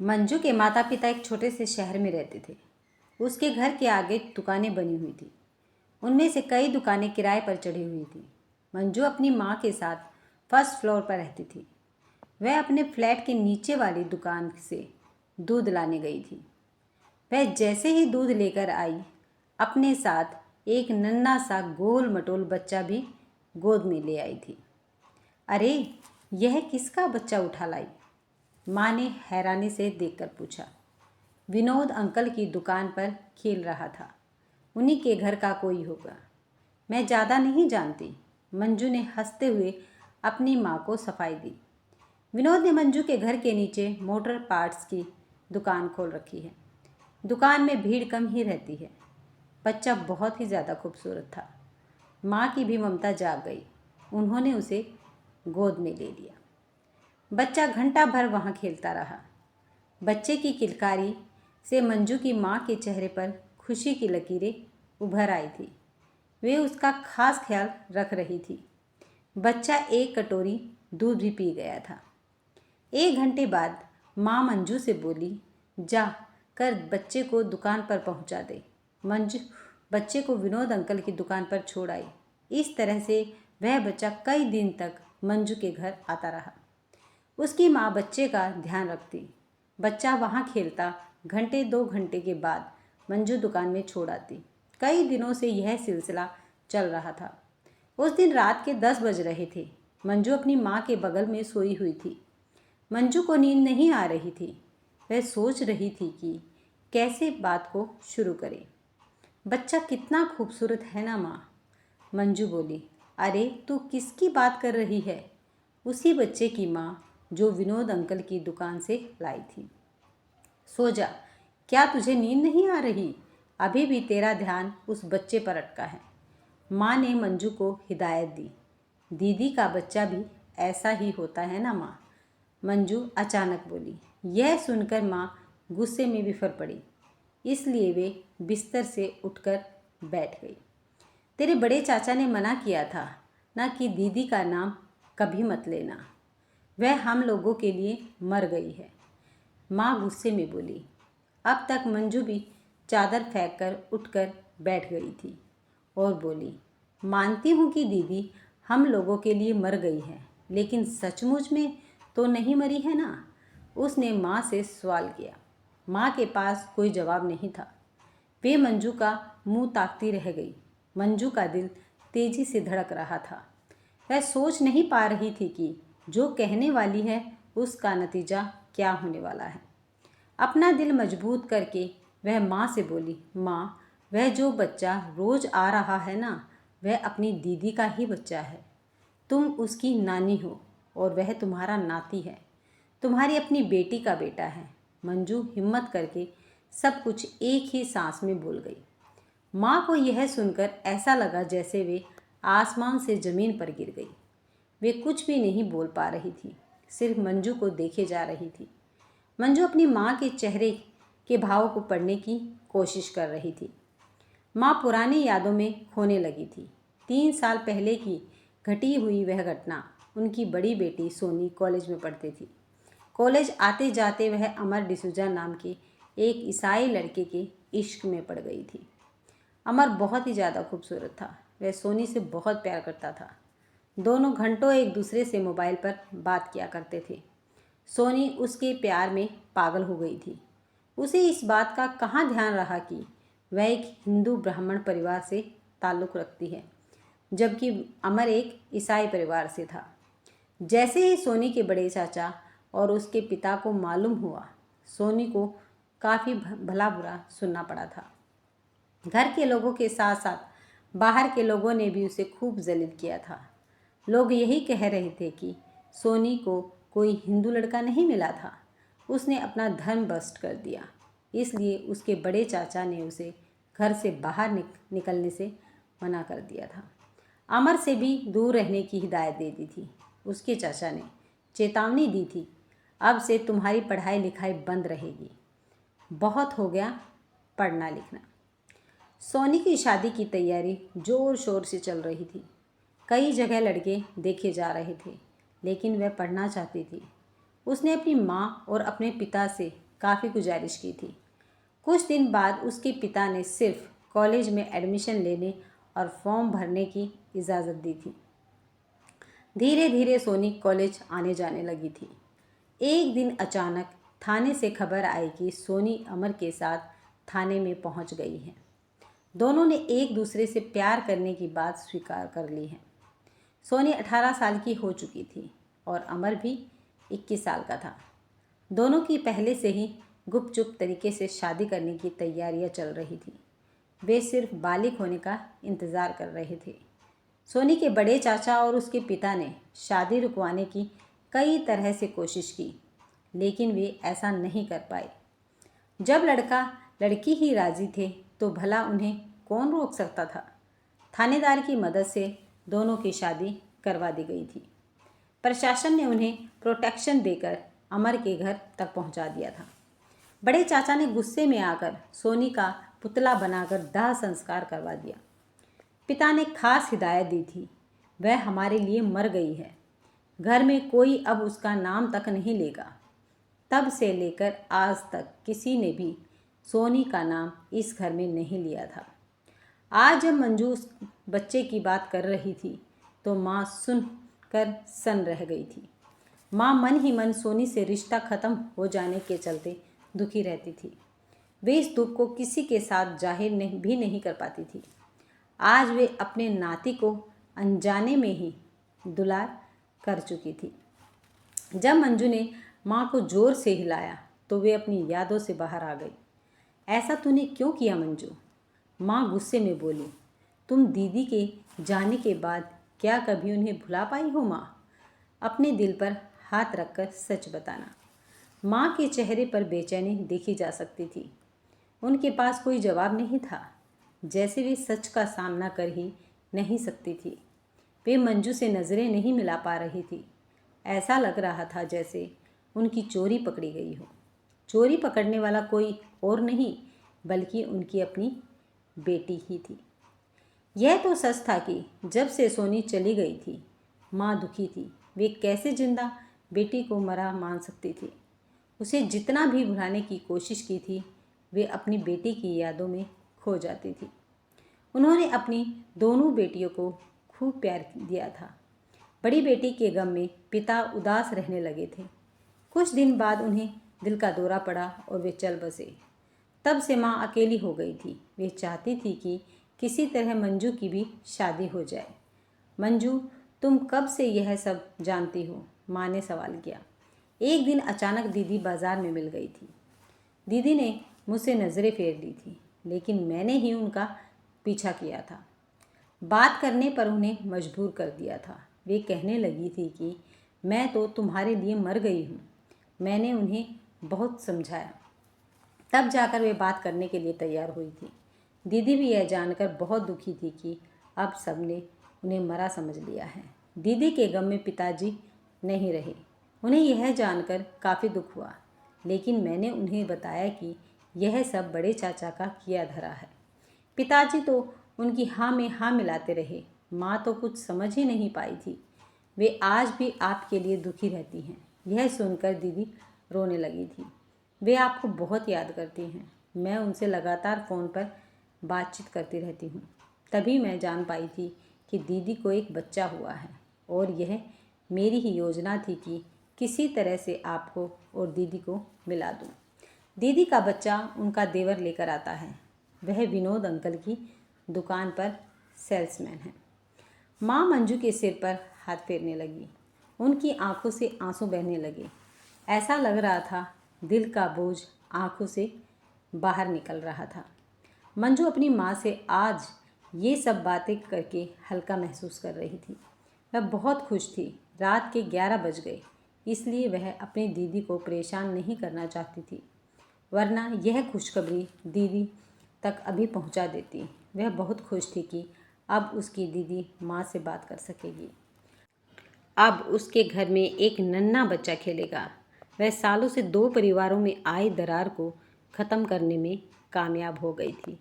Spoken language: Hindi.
मंजू के माता पिता एक छोटे से शहर में रहते थे। उसके घर के आगे दुकानें बनी हुई थी। उनमें से कई दुकानें किराए पर चढ़ी हुई थी। मंजू अपनी माँ के साथ फर्स्ट फ्लोर पर रहती थी। वह अपने फ्लैट के नीचे वाली दुकान से दूध लाने गई थी। वह जैसे ही दूध लेकर आई, अपने साथ एक नन्हा सा गोल मटोल बच्चा भी गोद में ले आई थी। अरे, यह किसका बच्चा उठा लाई? माँ ने हैरानी से देखकर पूछा। विनोद अंकल की दुकान पर खेल रहा था। उन्हीं के घर का कोई होगा। मैं ज़्यादा नहीं जानती, मंजू ने हंसते हुए अपनी माँ को सफाई दी। विनोद ने मंजू के घर के नीचे मोटर पार्ट्स की दुकान खोल रखी है। दुकान में भीड़ कम ही रहती है। बच्चा बहुत ही ज़्यादा खूबसूरत था। माँ की भी ममता जाग गई। उन्होंने उसे गोद में ले लिया। बच्चा घंटा भर वहाँ खेलता रहा। बच्चे की किलकारी से मंजू की माँ के चेहरे पर खुशी की लकीरें उभर आई थी। वे उसका खास ख्याल रख रही थी। बच्चा एक कटोरी दूध भी पी गया था। 1 घंटे बाद माँ मंजू से बोली, जा कर बच्चे को दुकान पर पहुँचा दे। मंजू बच्चे को विनोद अंकल की दुकान पर छोड़ आई। इस तरह से वह बच्चा कई दिन तक मंजू के घर आता रहा। उसकी माँ बच्चे का ध्यान रखती। बच्चा वहाँ खेलता। घंटे 2 घंटे के बाद मंजू दुकान में छोड़ आती। कई दिनों से यह सिलसिला चल रहा था। उस दिन रात के 10 बज रहे थे। मंजू अपनी माँ के बगल में सोई हुई थी। मंजू को नींद नहीं आ रही थी। वह सोच रही थी कि कैसे बात को शुरू करे। बच्चा कितना खूबसूरत है ना माँ? मंजू बोली। अरे, तू किसकी बात कर रही है? उसी बच्चे की माँ जो विनोद अंकल की दुकान से लाई थी। सो जा, क्या तुझे नींद नहीं आ रही? अभी भी तेरा ध्यान उस बच्चे पर अटका है। माँ ने मंजू को हिदायत दी। दीदी का बच्चा भी ऐसा ही होता है ना माँ? मंजू अचानक बोली। यह सुनकर माँ गुस्से में बिफर पड़ी। इसलिए वे बिस्तर से उठकर बैठ गई। तेरे बड़े चाचा ने मना किया था ना कि दीदी का नाम कभी मत लेना। वह हम लोगों के लिए मर गई है। माँ गुस्से में बोली। अब तक मंजू भी चादर फेंक कर उठकर बैठ गई थी और बोली, मानती हूँ कि दीदी हम लोगों के लिए मर गई है, लेकिन सचमुच में तो नहीं मरी है ना? उसने माँ से सवाल किया। माँ के पास कोई जवाब नहीं था। वे मंजू का मुंह ताकती रह गई। मंजू का दिल तेजी से धड़क रहा था। वह सोच नहीं पा रही थी कि जो कहने वाली है उसका नतीजा क्या होने वाला है। अपना दिल मजबूत करके वह माँ से बोली, माँ, वह जो बच्चा रोज आ रहा है ना, वह अपनी दीदी का ही बच्चा है। तुम उसकी नानी हो और वह तुम्हारा नाती है। तुम्हारी अपनी बेटी का बेटा है। मंजू हिम्मत करके सब कुछ एक ही सांस में बोल गई। माँ को यह सुनकर ऐसा लगा जैसे वे आसमान से ज़मीन पर गिर गई। वे कुछ भी नहीं बोल पा रही थी, सिर्फ मंजू को देखे जा रही थी। मंजू अपनी माँ के चेहरे के भाव को पढ़ने की कोशिश कर रही थी। माँ पुरानी यादों में खोने लगी थी। 3 साल पहले की घटी हुई वह घटना। उनकी बड़ी बेटी सोनी कॉलेज में पढ़ती थी। कॉलेज आते जाते वह अमर डिसूजा नाम के एक ईसाई लड़के के इश्क में पड़ गई थी। अमर बहुत ही ज़्यादा खूबसूरत था। वह सोनी से बहुत प्यार करता था। दोनों घंटों एक दूसरे से मोबाइल पर बात किया करते थे। सोनी उसके प्यार में पागल हो गई थी। उसे इस बात का कहाँ ध्यान रहा कि वह एक हिंदू ब्राह्मण परिवार से ताल्लुक़ रखती है, जबकि अमर एक ईसाई परिवार से था। जैसे ही सोनी के बड़े चाचा और उसके पिता को मालूम हुआ, सोनी को काफ़ी भला बुरा सुनना पड़ा था। घर के लोगों के साथ साथ बाहर के लोगों ने भी उसे खूब जलील किया था। लोग यही कह रहे थे कि सोनी को कोई हिंदू लड़का नहीं मिला था, उसने अपना धर्म भ्रष्ट कर दिया। इसलिए उसके बड़े चाचा ने उसे घर से बाहर निकलने से मना कर दिया था। अमर से भी दूर रहने की हिदायत दे दी थी। उसके चाचा ने चेतावनी दी थी, अब से तुम्हारी पढ़ाई लिखाई बंद रहेगी। बहुत हो गया पढ़ना लिखना। सोनी की शादी की तैयारी ज़ोर शोर से चल रही थी। कई जगह लड़के देखे जा रहे थे, लेकिन वह पढ़ना चाहती थी। उसने अपनी माँ और अपने पिता से काफ़ी गुजारिश की थी। कुछ दिन बाद उसके पिता ने सिर्फ कॉलेज में एडमिशन लेने और फॉर्म भरने की इजाज़त दी थी। धीरे धीरे सोनी कॉलेज आने जाने लगी थी। एक दिन अचानक थाने से खबर आई कि सोनी अमर के साथ थाने में पहुंच गई है। दोनों ने एक दूसरे से प्यार करने की बात स्वीकार कर ली है। सोनी 18 साल की हो चुकी थी और अमर भी 21 साल का था। दोनों की पहले से ही गुपचुप तरीके से शादी करने की तैयारियां चल रही थी। वे सिर्फ बालिग होने का इंतज़ार कर रहे थे। सोनी के बड़े चाचा और उसके पिता ने शादी रुकवाने की कई तरह से कोशिश की, लेकिन वे ऐसा नहीं कर पाए। जब लड़का लड़की ही राज़ी थे तो भला उन्हें कौन रोक सकता था। थानेदार की मदद से दोनों की शादी करवा दी गई थी। प्रशासन ने उन्हें प्रोटेक्शन देकर अमर के घर तक पहुंचा दिया था। बड़े चाचा ने गुस्से में आकर सोनी का पुतला बनाकर दाह संस्कार करवा दिया। पिता ने खास हिदायत दी थी, वह हमारे लिए मर गई है, घर में कोई अब उसका नाम तक नहीं लेगा। तब से लेकर आज तक किसी ने भी सोनी का नाम इस घर में नहीं लिया था। आज जब मंजू उस बच्चे की बात कर रही थी तो माँ सुनकर सन रह गई थी। माँ मन ही मन सोनी से रिश्ता ख़त्म हो जाने के चलते दुखी रहती थी। वे इस दुख को किसी के साथ जाहिर भी नहीं कर पाती थी। आज वे अपने नाती को अनजाने में ही दुलार कर चुकी थी। जब मंजू ने माँ को ज़ोर से हिलाया तो वे अपनी यादों से बाहर आ गई। ऐसा तूने क्यों किया मंजू? माँ गुस्से में बोली। तुम दीदी के जाने के बाद क्या कभी उन्हें भुला पाई हो माँ? अपने दिल पर हाथ रखकर सच बताना। माँ के चेहरे पर बेचैनी देखी जा सकती थी। उनके पास कोई जवाब नहीं था, जैसे वे सच का सामना कर ही नहीं सकती थी। वे मंजू से नज़रें नहीं मिला पा रही थी। ऐसा लग रहा था जैसे उनकी चोरी पकड़ी गई हो। चोरी पकड़ने वाला कोई और नहीं बल्कि उनकी अपनी बेटी ही थी। यह तो सच था कि जब से सोनी चली गई थी माँ दुखी थी। वे कैसे जिंदा बेटी को मरा मान सकती थी। उसे जितना भी भुलाने की कोशिश की थी वे अपनी बेटी की यादों में खो जाती थी। उन्होंने अपनी दोनों बेटियों को खूब प्यार दिया था। बड़ी बेटी के गम में पिता उदास रहने लगे थे। कुछ दिन बाद उन्हें दिल का दौरा पड़ा और वे चल बसे। तब से माँ अकेली हो गई थी। वे चाहती थी कि किसी तरह मंजू की भी शादी हो जाए। मंजू, तुम कब से यह सब जानती हो? माँ ने सवाल किया। एक दिन अचानक दीदी बाज़ार में मिल गई थी। दीदी ने मुझसे नज़रें फेर ली थी, लेकिन मैंने ही उनका पीछा किया था। बात करने पर उन्हें मजबूर कर दिया था। वे कहने लगी थी कि मैं तो तुम्हारे लिए मर गई हूँ। मैंने उन्हें बहुत समझाया, तब जाकर वे बात करने के लिए तैयार हुई थी। दीदी भी यह जानकर बहुत दुखी थी कि अब सबने उन्हें मरा समझ लिया है। दीदी के गम में पिताजी नहीं रहे। उन्हें यह जानकर काफ़ी दुख हुआ, लेकिन मैंने उन्हें बताया कि यह सब बड़े चाचा का किया धरा है। पिताजी तो उनकी हाँ में हाँ मिलाते रहे। माँ तो कुछ समझ ही नहीं पाई थी। वे आज भी आपके लिए दुखी रहती हैं। यह सुनकर दीदी रोने लगी थी। वे आपको बहुत याद करती हैं। मैं उनसे लगातार फ़ोन पर बातचीत करती रहती हूँ। तभी मैं जान पाई थी कि दीदी को एक बच्चा हुआ है और यह मेरी ही योजना थी कि किसी तरह से आपको और दीदी को मिला दूँ। दीदी का बच्चा उनका देवर लेकर आता है। वह विनोद अंकल की दुकान पर सेल्समैन है। माँ मंजू के सिर पर हाथ फेरने लगी। उनकी आंखों से आंसू बहने लगे। ऐसा लग रहा था दिल का बोझ आंखों से बाहर निकल रहा था। मंजू अपनी माँ से आज ये सब बातें करके हल्का महसूस कर रही थी। वह बहुत खुश थी। रात के 11 बज गए, इसलिए वह अपनी दीदी को परेशान नहीं करना चाहती थी, वरना यह खुशखबरी दीदी तक अभी पहुंचा देती। वह बहुत खुश थी कि अब उसकी दीदी माँ से बात कर सकेगी। अब उसके घर में एक नन्हा बच्चा खेलेगा। वह सालों से 2 परिवारों में आई दरार को ख़त्म करने में कामयाब हो गई थी।